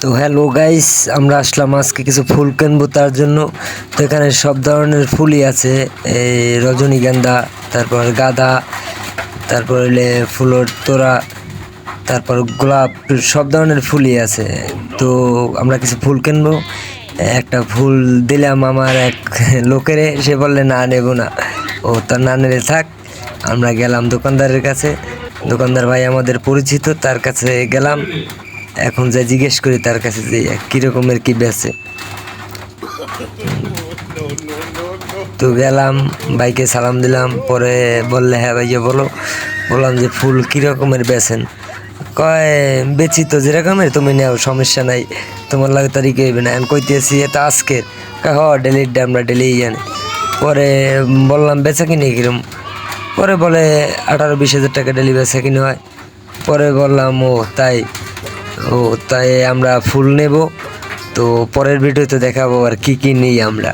তো hello guys, আমরা আসলাম আজকে কিছু ফুল কিনবো তার জন্য। তো এখানে সব ধরনের ফুলই আছে, এই রজনীগন্ধা, তারপর গাঁদা, তারপর হলে ফুলের তোড়া, তারপর গোলাপ, সব ধরনের ফুলই আছে। তো আমরা কিছু ফুল কিনবো। একটা ফুল দিলাম আমার এক লোকেরে, সে বললে না নেব না, ও তার না নিলে থাক। আমরা গেলাম দোকানদারের কাছে, দোকানদার ভাই আমাদের পরিচিত, তার কাছে গেলাম। এখন যা জিজ্ঞেস করি তার কাছে যে কীরকমের কি বেচে। তো গেলাম, বাইকে সালাম দিলাম, পরে বললে হ্যাঁ ভাইয়া বলো। বললাম যে ফুল কীরকমের বেচেন? কয় বেচি তো যেরকমের তুমি নেও, সমস্যা নাই, তোমার লাগে তারিখে হইবে না। আমি কইতেছি এটা আজকের, কয় হ ডেলির ডে, আমরা ডেলি জানি। পরে বললাম বেচা কিনে কিরম? পরে বলে 18-20 হাজার টাকা ডেলি বেচা কিনে হয়। পরে বললাম ও তাই, ও তাই আমরা ফুল নেব। তো পরের ভিডিওতে দেখাবো আর কি কি নিই আমরা।